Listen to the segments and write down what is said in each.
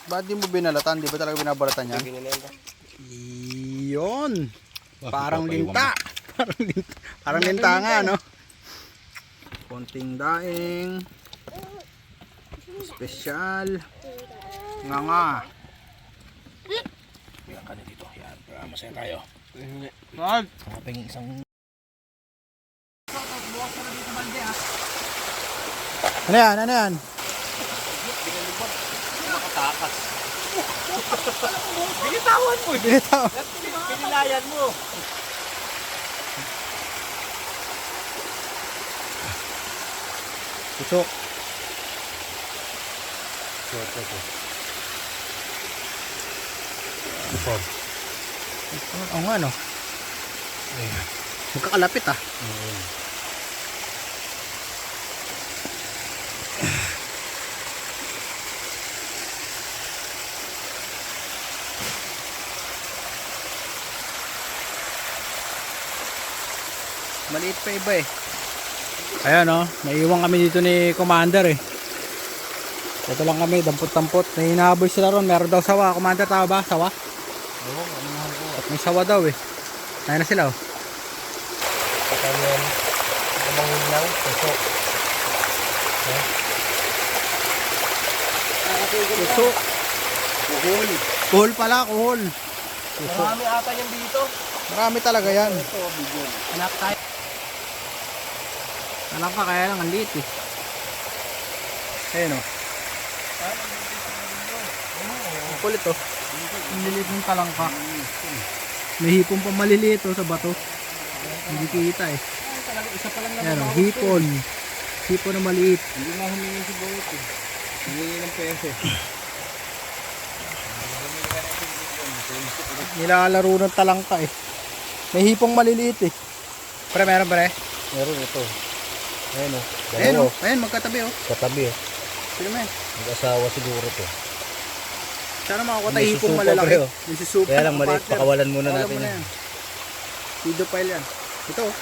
Ba't di mo binalatan? Di ba talaga binabalatan yan? Iyon. Parang linta. Parang linta nga, no? Konting daing. Special. Nga. Yan ka na dito. Yan, para masaya tayo. Wag. Kaping isang... Ano yan? Ano yan? Nakatakas. Binitawan mo. Binitawan. Pinilayan mo. Tusok. Oo nga, no? Magkakalapit, ah. Maliit pa iba eh. Ayan, oh, naiiwan kami dito ni Commander eh. Ito lang kami, dampot-dampot. May hinahaboy sila ron, meron daw sawa. Commander, tama ba? Sawa? Oo, ano nga po. At may sawa daw eh. Ayan na sila, oh. Katanyan. Kamangin lang. Tusok. Tusok. Kuhul. Kuhol pala, kuhol. Marami ata yan dito. Marami talaga yan. Ito, bigyan. Anak tayo. Anak ka, kaya lang ang liit eh. Ayan, oh. Ang kulit, oh. Ang liliit ng talangka. May hipon pa maliliit, oh, sa bato. Hindi kita eh. Isa pa lang Ayan, oh, hipon. Hipon na maliit. Hindi nga humingi si Boyot eh. Humingi ng peso. Nilalaro ng talangka eh. May hipong maliliit eh. Pre, meron pre? Meron ito. Ayan o. Ayan, oh. Ayan, magkatabi, oh. Katabi o. Sino man? Mag-asawa siguro to. Sana makakuha tayo May hipong susupa, malalaki. pre, oh. May susupa. Kaya lang maliit, partner. pakawalan muna Pakawalan natin mo na yan. Video file yan. Ito, oh.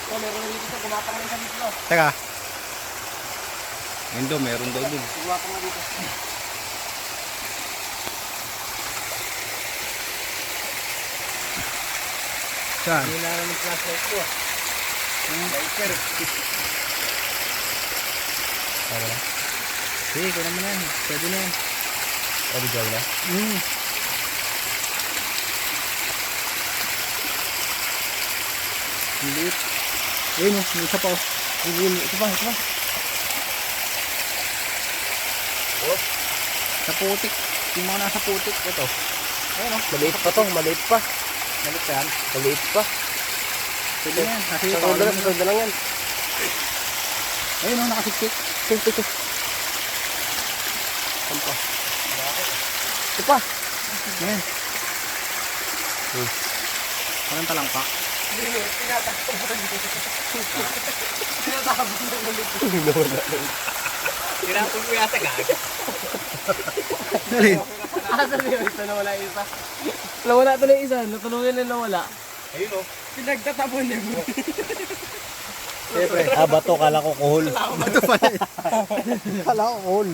Oh, meron na dito sa kumatang na isa dito. Teka. Ayun daw, meron daw dun. Kumatang na dito. Saan? Hindi na namin flashlight ko ah. Biker. Tama na? Sige, kaya naman yan. Pwede na yan. O, bigyaw na? Ang liit. Ayun, oh. May isa pa, oh. Ito pa, ito pa. Oh. Sa putik. Yung mga nasa putik. Ito. Ayun, oh. Maliit pa to, maliit pa. Maliit pa yan. Maliit pa. Pwede na yan. Kasi Sa roda lang, sa roda lang yan. ayun, oh. Nakasiksik. Ito. Saan pa? Ito pa. Ayan. Parang talangka. Tinapon mo yata gaga. Dali. Asan yun? Ito nawala isa. Nawala ito na isa. Natulungan na nawala. Ayun o. Pinagtatapon niya. Siyempre. Bato. Kala ko kuhol. Bato pala eh. Kala ko cool.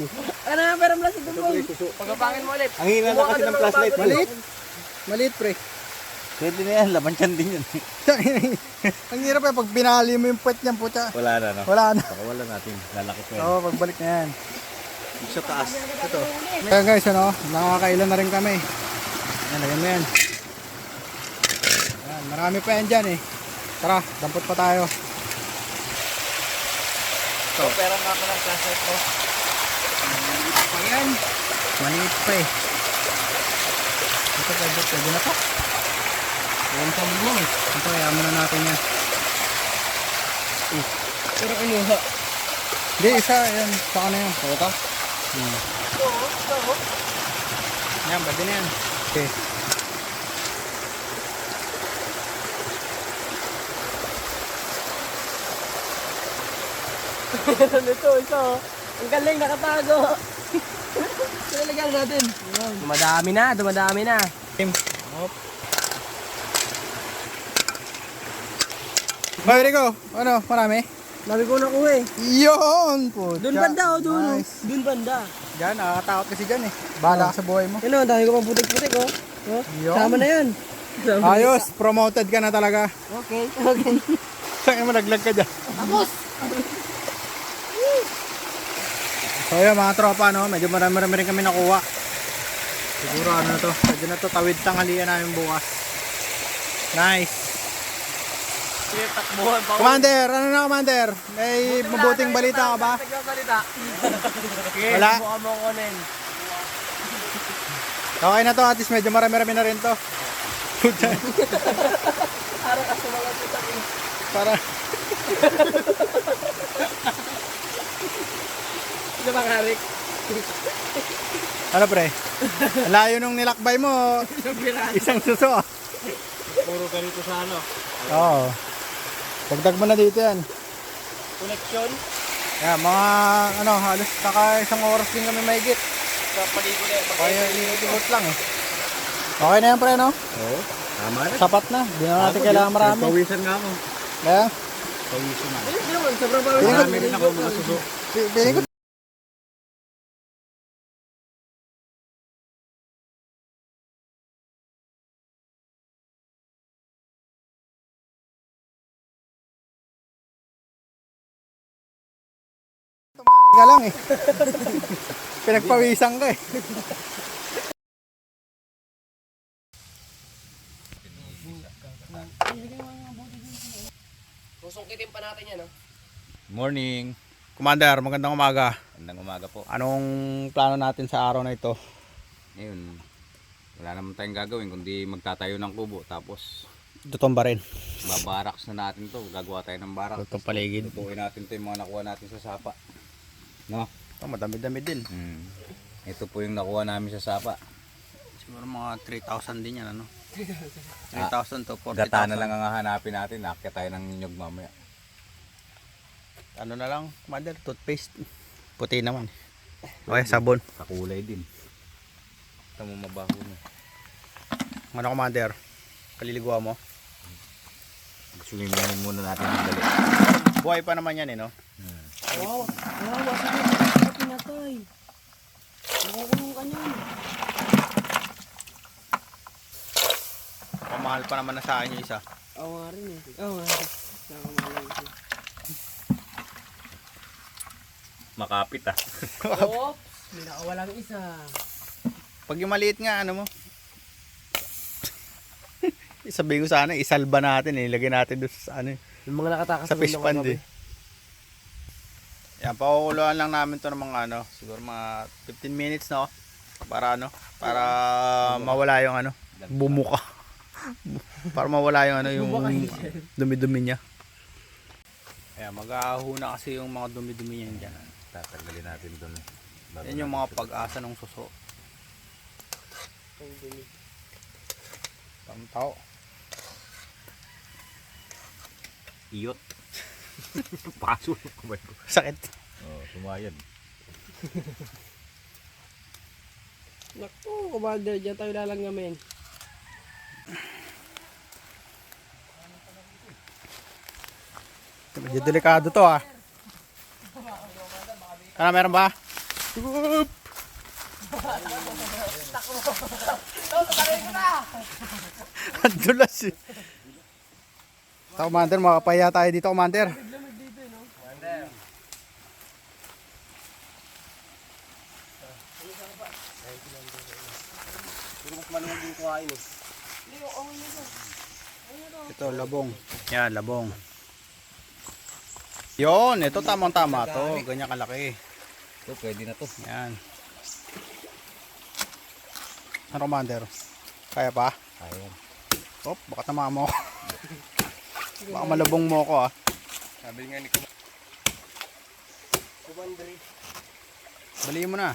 Ano na, pero mula sa dugong. Pagkapangin mo ulit. Ang hina na kasi ng flashlight. Maliit. Maliit pre. Pwede na yan. Laman tiyan din yun. Ang hirap eh. Pag binali mo yung puwet niyan puta. Wala na no? Wala na. Pakawalan natin. Lalaki ko yan. Oo, pagbalik na yan. Sa taas. Ito. Kaya guys, ano, nakakailan na rin kami. Yan, lagyan mo yan. Yan, marami pa yan dyan eh. Tara, dampot pa tayo. So, pera nga ako ng flashlight ko. Maliit pa yan. Maliit pa eh. Ito, pwede na to. Ayan sa mo eh. Ito, kaya muna natin yan. Pero kinuha. Hindi, isa, yan. Saka na yan. Ito. Yan, pwede na yan. Okay. Ito, isa oh. Ang galing, nakatago. Nalagyan natin. Dumadami na, dumadami na. Hop. Hoy, Rico. Ano, marami? Dami ko nakuha eh. Yun po. Doon banda oh, doon. Nice. Doon banda. Diyan, nakakatakot kasi dyan eh. Bahala ka sa buhay mo. Yan o, dami ko pang putik-putik oh. Oh, Yun. sama na yan. Ayos, promoted ka na talaga. Okay, okay. Saan mo naglag ka dyan? Tapos! So yun mga tropa, no? Medyo marami rin kami nakuha. Siguro ano na to, pwede na to, tawid tanghalian namin bukas. Nice. Sige, takbuhan pa. Commander, ano na Commander? May mabuting balita ka ba? Nagsasalita. Sige, Wala. mukha mo kunin. Okay na to, at least medyo marami na rin to. Puta. Para ka sumalat sa takin. Para, Ano bang harik? ano pre? Ang layo nung nilakbay mo, isang suso ah. Puro ka rito sa ano? Oo. Dagdag mo na dito yan. Connection? Yan, mga ano, halos saka isang oras din kami mahigit. Sa paligo na yan. Kaya iikot lang eh. Okay na yan pre, no? Oo, tama na. Sapat na. Di na natin kailangan marami. Pawisan nga ako. Kaya? Pawisan na. Ayun, di naman. Sobrang pawisan. Marami rin ako mga suso. Piling ko. Tumahay ka lang eh. Pinagpawisan ka eh. Susungkitin pa natin yan, no? Morning. Commander, magandang umaga. Magandang umaga po. Anong plano natin sa araw na ito? Ngayon, wala naman tayong gagawin kundi magtatayo ng kubo. Tapos Tutumba rin. babaraks na natin to. Gagawa tayo ng baraks. Itong paligid. Tutuin natin to yung mga nakuha natin sa sapa. No? Ito, madami-dami din. Ito po yung nakuha namin sa sapa. Siguro mga 3,000 din yan, ano? 3,000 to 40,000. Gata na lang ang hahanapin natin. Nakakya tayo ng ninyog mamaya. Ano na lang, Commander? Toothpaste. Puti naman. Okay, sabon. Kakulay din. Ito mo mabaho na. Ano, Commander? Kaliliguan mo? Swimmingin muna natin ng dali. Buhay pa naman yan, eh, no? Wow, wow, wasa pinatay. Nakukulong ka niyan. Pamahal pa naman na sa akin yung isa. Oo nga rin eh. Oo nga rin. Nakamalay ko. Makapit ah. Oops! May nakawalang isa. Pag yung maliit nga, ano mo? Sabihin ko sana, isalba natin, eh. Ilagay natin doon sa ano, Yung mga nakatakas sa fish pond, eh. Yan, pakukuluan lang namin to ng mga ano, siguro mga 15 minutes, no? Para ano, para mawala yung ano, bumuka. Para mawala yung ano, yung dumi-dumi niya. Ayan, mag-ahuna kasi yung mga dumi-dumi niya dyan. Tatanggalin natin doon. Yan yung mga pag-asa ng suso. Tao. Iyot. Paso. Sakit. Oh, tumayad. Naku, Commander, dyan tayo lalanggamin. Medyo delikado to, ah. Ano, meron ba? Ang dulas eh. Ito, Commander, makapaya tayo dito, Commander. Ito, labong. Yan, labong. Yon, ito tamang-tama to. Ganyan kalaki. Ito, pwede na to. Yan. Ano, Commander? Kaya pa? Ayan. Oh, baka tamaan mo ako. Baka malabong mo ako, ah. Sabi nga ni Commander. Baliin mo na.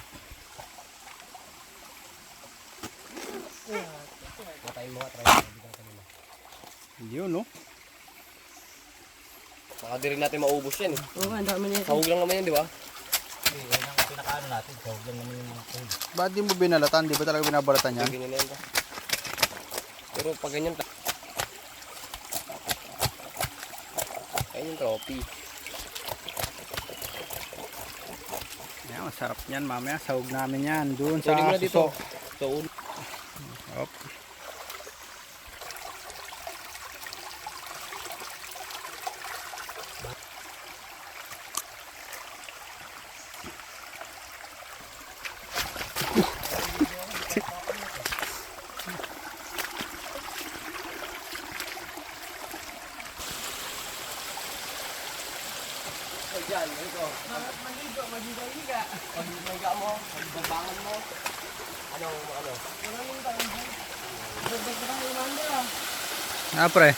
Patay mo nga, try. Yun, no? Baka di rin natin maubos yan eh. Oo, ang dami nito. Sahog lang naman yan, di ba? pinakaano natin. Tawag lang naman yung mga tawag. Ba't di mo binalatan? Di ba talaga binabalatan yan? Ganyan na yan ba? Pero pag ganyan, ayun yung trophy. Sarap niyan mamaya. Sahog namin yan. Doon sa Tuloy mo na dito. suso. So, Hop. dyan, ito. Maligo, magiga-higa. Pag-higa mo, pag-babangan mo. Ano? Maraming taon dyan. Dagdag ka ng imanda. Ah, pre.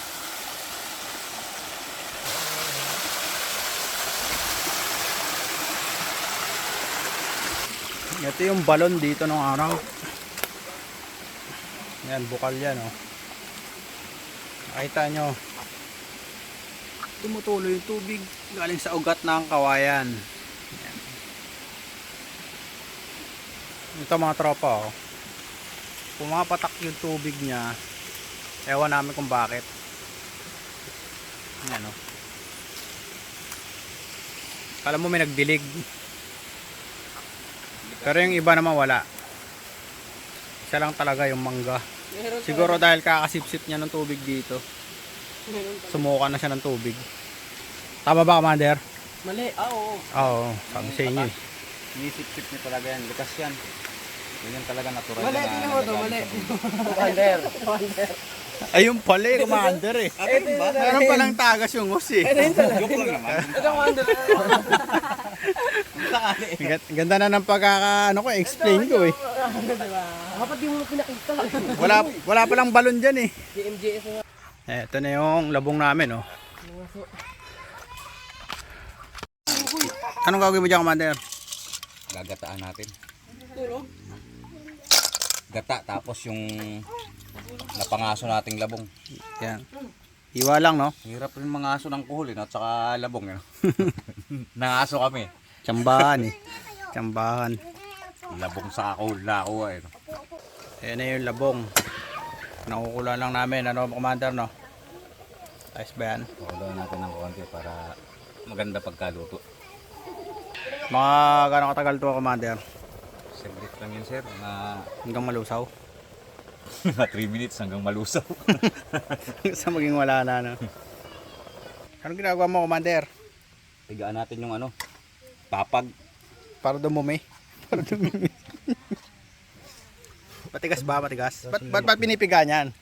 Ito yung balon dito nung araw. Yan, bukal yan, oh. Nakita nyo. Tumutuloy yung tubig galing sa ugat ng kawayan. Yan. Ito mga tropa, oh. Pumapatak yung tubig niya. Ewan namin kung bakit. Yan, oh. Kala mo may nagdilig. Pero yung iba naman wala. Isa lang talaga yung mangga. Siguro dahil kakasipsip niya ng tubig dito. Sumuka na siya ng tubig. Tama ba, Commander? Mali. Oo. Oo, sabi sa inyo. Inisip-sip niya talaga yan. Likas yan. Yan talaga natural. Mali, na tingnan mo to, mali. nagagamit. Commander. Ayun pala eh, Commander eh. Meron palang tagas yung hus eh. Joke lang naman. Ito, Commander. Ganda na ng pagkaka, explain ko eh. Dapat di mo pinakita. Wala palang balon dyan eh. DMJS na. Ito na yung labong namin, oh. Anong gagawin mo dyan, Commander? Gagataan natin. Tulog. Gata tapos yung napangaso nating labong. Yan. Iwa lang, no? Hirap rin mga aso ng kuhol at saka labong. Yun. Nangaso kami. Tsambahan eh. Tsambahan. Labong sa kuhol na ako. Eh. Ayan na yung labong. Nakukulan lang namin, ano, Commander, no? Ayos ba yan? Pakuluan natin ng konti para maganda pagkaluto. Mga gano'ng katagal to, Commander? Saglit lang yun, sir. Hanggang malusaw. Mga 3 minutes hanggang malusaw. Sa maging wala na, no? Anong ginagawa mo, Commander? Tigaan natin yung papag. Para dumumi. Para dumumi. Matigas ba? Matigas? Ba't pinipiga niyan?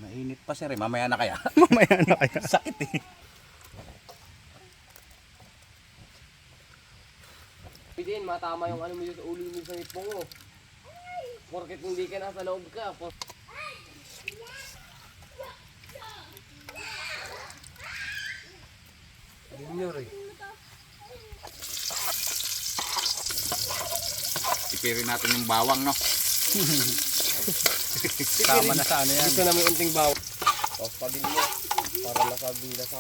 Mainit pa, sir. Mamaya na kaya. Mamaya na kaya. Sakit eh. Pidin, matama yung ano mo sa ulo mo sa hipong mo. Porket hindi ka nasa loob ka. Junior eh. Tipirin natin yung bawang, no? Tama na sa ano yan. Dito na may unting baw. Tapos pabili mo. Para nakabinda sa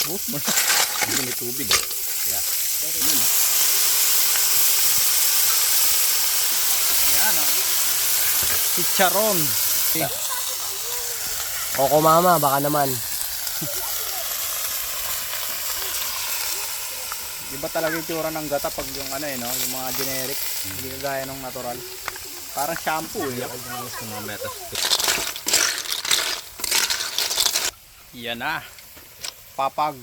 Bus mo. Hindi may tubig. Yeah. Yan, oh. Chicharon. Koko mama, baka naman. Iba talaga yung tsura ng gata pag yung ano eh, no? Yung mga generic. Hindi kagaya ng natural. Parang shampoo eh. Yan na. Papag.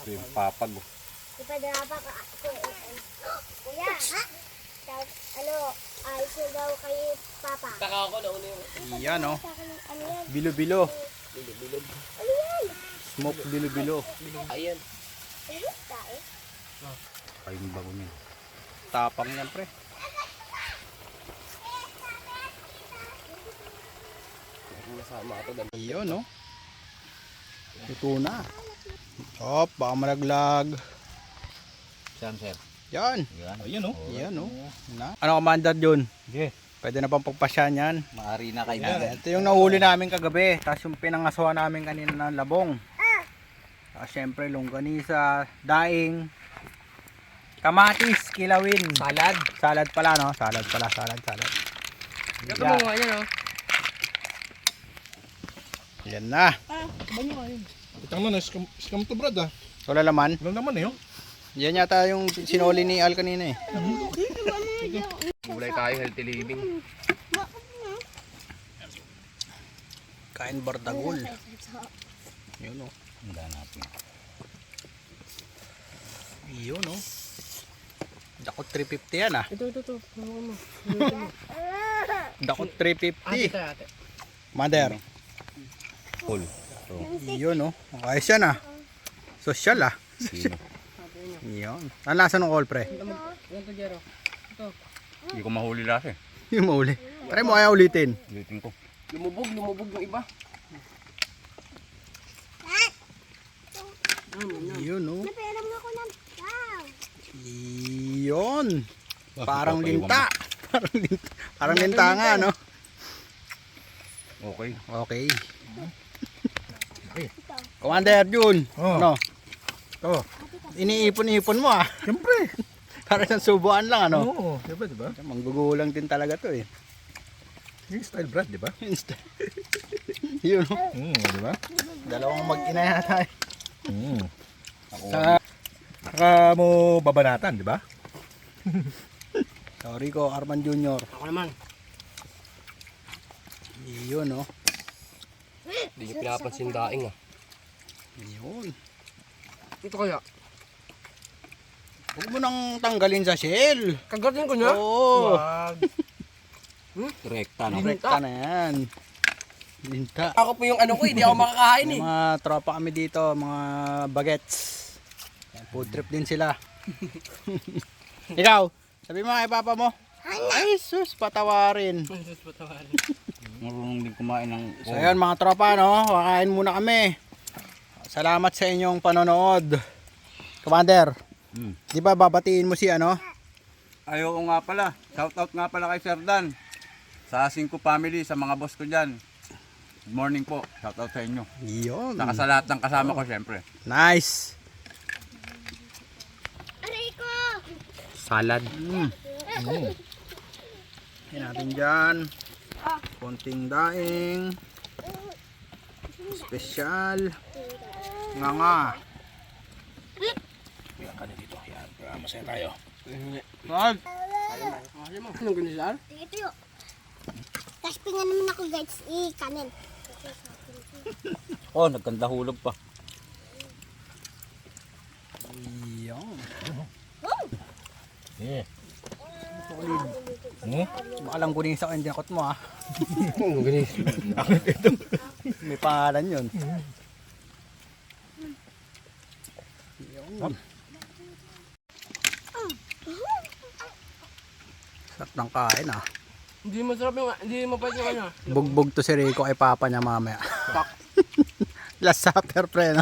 Ito yung papag. Ipadala pa ka ako. Kuya, ha? Ano, ayos na daw kay Papa. Taka ako na una yung Yan, oh. Ano yan? Bilo-bilo. bilog-bilog. Ano yan? Smoke bilo-bilo. Ayan. Tae? Kayo yung bago niya. Tapang yan, pre. Masama ako dami. Ayun, no? Ito na. Hop, baka malaglag. Saan, sir? Yan. Yan. Ayun, no? Yan, no? Na. Ano, Commander Jun? Okay. Pwede na pang pagpasyan yan. Maari na kayo. Yan. Ito yung nahuli namin kagabi. Tapos yung pinangaswa namin kanina ng labong. Tapos syempre, longganisa, daing, kamatis, kilawin. Salad. Salad pala, no? Salad pala, salad. Ito mo nga yan, oh. Yan na. Itang na, scam to Brad ah. Wala laman. Walang naman eh, oh. Yan yata yung sinoli ni Al kanina eh. Gulay tayo, healthy living. Kain bardagol. Yun o. Handa natin. Yun o. Dakot 350 yan ah. Ito. Dakot 350. Ate. Mother. Full. Yun o. Ayos yan ah. Social ah. Sino? Yun. Ang lasa ng call pre? Yan to, Jero. Hindi ko mahuli lahat eh. Yung mauli. Try mo kaya ulitin. Ulitin ko. Lumubog yung iba. Yun o. Napayaram nga ko ng wow. Yun. Parang linta. Parang linta nga no. Okay. Okay. Commander Jun. Oh. Ano? Oh, Iniipon-ipon mo ah. siyempre. Para sa subuan lang ano. Oo, diba? Manggugulang din talaga to eh. Yung style Brad, diba? Yun o. Diba? Dalawang mag-ina yata eh. Saka mo babanatan, diba? Sorry ko, Arman Junior. Ako naman. Yun o. Hindi niyo pinapansin daing ah. Yun. Ito kaya. Huwag mo nang tanggalin sa shell. Kagatin ko niya? Oo. Wag. Rekta no? Rekta na yan. Linta. Ako po yung ano ko, hindi ako makakain eh. Mga tropa kami dito, mga bagets. Food trip din sila. Ikaw, sabi mo kay papa mo. Ay sus, patawarin. Marunong din kumain ng... So ayun mga tropa no, kakain muna kami. Salamat sa inyong panonood. Commander, di ba babatiin mo si ano? Ayoko nga pala. Shoutout nga pala kay Sir Dan. Sa 5 family, sa mga boss ko dyan. Good morning po. Shoutout sa inyo. Yun. Saka sa lahat ng kasama ko syempre. Nice. Aray ko. Salad. Yan natin dyan. Konting daing. Special. Nga. Masaya tayo. Wag. Anong ganun Ito yun. Tapos pingan naman ako guys, kanin. Oh, nagkanda hulog pa. Yan. Yeah. Baka lang kunin sa akin dinakot mo ah. Anong ganun? May pangalan yun. Yun. Sarap ng kain ah. Hindi masarap yung, hindi mapait yung ano. Bugbog to si Rico kay papa niya mamaya. Last supper pre no?